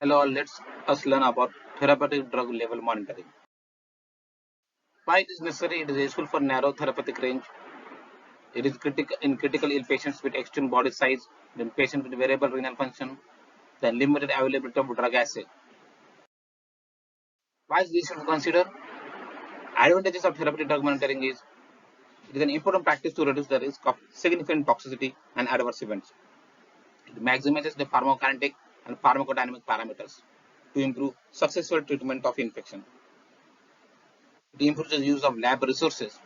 Hello, let's us learn about therapeutic drug level monitoring. Why it is necessary? It is useful for narrow therapeutic range. It is critical in critical ill patients with extreme body size, then patients with variable renal function, then limited availability of drug assay. Why is this should consider? Advantages of therapeutic drug monitoring is it is an important practice to reduce the risk of significant toxicity and adverse events. It maximizes the pharmacokinetic and pharmacodynamic parameters to improve successful treatment of infection. It improves the use of lab resources.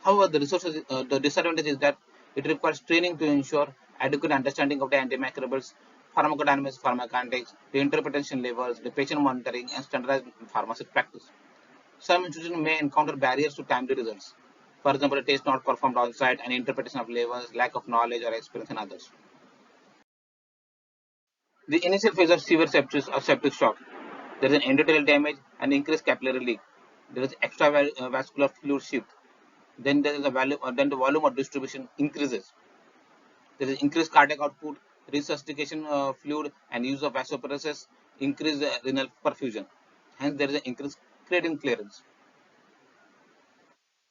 However, the disadvantage is that it requires training to ensure adequate understanding of the antimicrobials, pharmacodynamics, pharmacokinetics, the interpretation levels, the patient monitoring, and standardized pharmacy practice. Some institutions may encounter barriers to timely results. For example, a test not performed on site, and interpretation of levels, lack of knowledge or experience in others. The initial phase of severe sepsis or septic shock. There is an endothelial damage and increased capillary leak. There is extravascular fluid shift. Then there is a value, then the volume of distribution increases. There is increased cardiac output, resuscitation fluid, and use of vasopresses, increased renal perfusion. Hence, there is an increased creatinine clearance,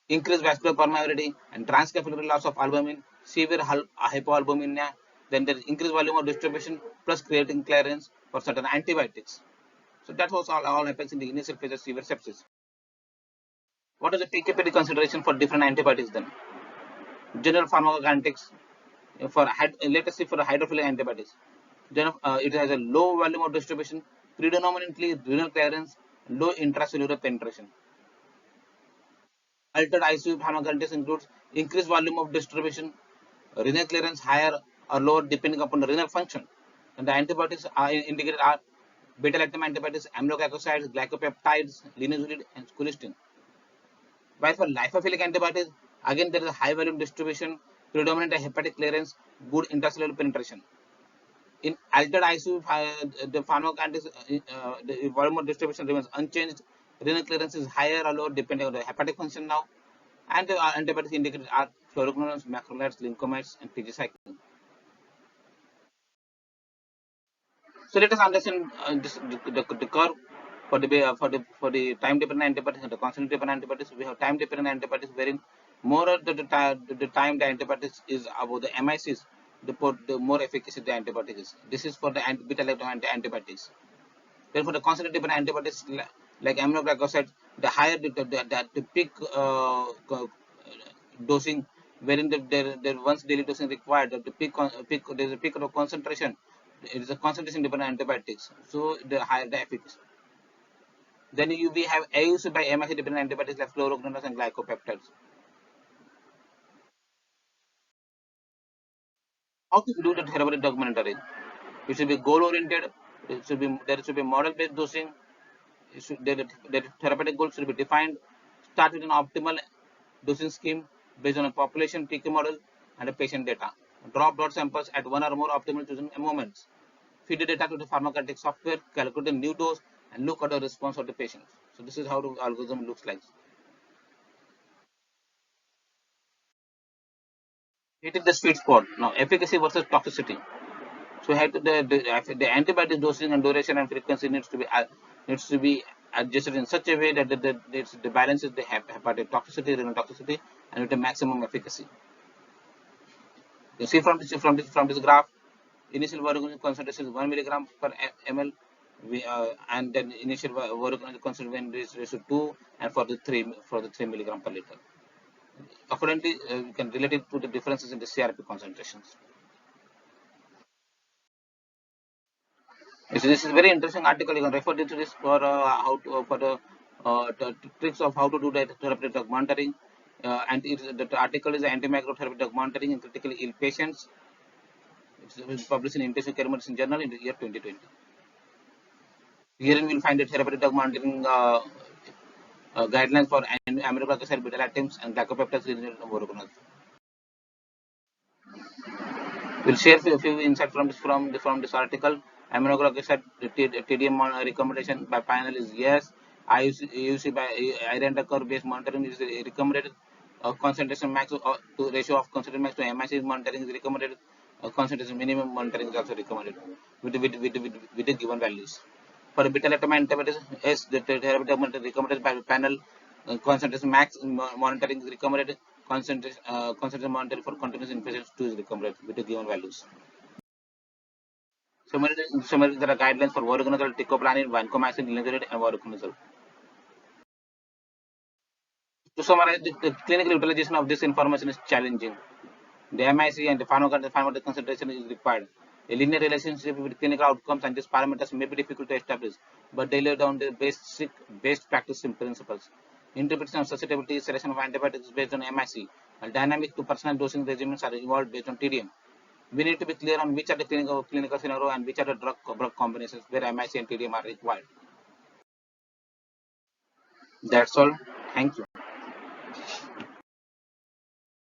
increased vascular permeability, and transcapillary loss of albumin, severe hypoalbuminemia. Then there is increased volume of distribution plus creatinine clearance for certain antibiotics. So that was all happens in the initial phase of severe sepsis. What is the PKPD consideration for different antibiotics then? General pharmacokinetics for let us see for the hydrophilic antibiotics. Then it has a low volume of distribution, predominantly renal clearance, low intracellular penetration. Altered ICU pharmacokinetics includes increased volume of distribution, renal clearance higher or lower depending upon the renal function. And the antibiotics are indicated are beta-lactam antibiotics, aminoglycosides, glycopeptides, linezolid, and colistin. While for lipophilic antibiotics, again there is a high volume distribution, predominant hepatic clearance, good intracellular penetration. In altered ICU, the pharmacokinetics, the volume of distribution remains unchanged. Renal clearance is higher or lower depending on the hepatic function now. And the antibiotics indicated are fluoroquinolones, macrolides, lincomides, and tigecycline. So let us understand the curve for the time dependent antibiotics and the constant dependent antibiotics. We have time dependent antibiotics wherein more of the time the antibiotics is about the MICs, the more efficacy the antibiotic is. This is for the beta-lactam antibiotics. Then for the constant dependent antibiotics like aminoglycosides, the higher the peak dosing, wherein the once daily dosing required, the peak there is a peak of concentration. It is a concentration dependent antibiotics, so the higher the efficacy. Then we have AUC by MIC dependent antibiotics like fluoroquinolones and glycopeptides. How to do the therapeutic drug monitoring? It should be goal oriented. There should be model based dosing. The therapeutic goal should be defined. Start with an optimal dosing scheme based on a population PK model and a patient data. Draw blood samples at one or more optimal chosen moments. Feed the data to the pharmacokinetic software, calculate the new dose, and look at the response of the patient. So this is how the algorithm looks like. It is the sweet spot. Now, efficacy versus toxicity. So the antibiotic dosing and duration and frequency needs to be adjusted in such a way that the balance is the hepatic toxicity, renal toxicity, and with the maximum efficacy. You see from this graph, initial volume concentration is 1 milligram per ml, and then initial volume concentration is to 2, and for the 3 milligram per liter. Accordingly, you can relate it to the differences in the CRP concentrations. So this is a very interesting article. You can refer to this for how to, for the tricks of how to do the therapeutic drug monitoring. And the article is antimicrobial therapeutic drug monitoring in critically ill patients. It's published in Intensive Care Medicine Journal in the year 2020. Here we will find the therapeutic drug monitoring guidelines for aminoglycoside, beta-lactams, and glycopeptides in fluoroquinolones. We'll share a few insights from this article. Aminoglycoside TDM recommendation by panel is yes. IUC by iron curve based monitoring is recommended. Concentration max to ratio of concentration max to MIC monitoring is recommended. concentration minimum monitoring is also recommended with the given values. For beta-lactam antibiotics, yes, the therapeutic recommended by panel. Concentration max monitoring is recommended. Concentration monitoring for continuous infections 2 is recommended with the given values. Similarly, there are guidelines for voriconazole, ticoplanin, vancomycin, linezolid, and voriconazole. To summarize, the clinical utilization of this information is challenging. The MIC and the pharmacological concentration is required. A linear relationship with clinical outcomes and these parameters may be difficult to establish, but they lay down the best practice principles. Interpretation of susceptibility, selection of antibiotics based on MIC, and dynamic to personal dosing regimens are evolved based on TDM. We need to be clear on which are the clinical scenario and which are the drug combinations where MIC and TDM are required. That's all. Thank you.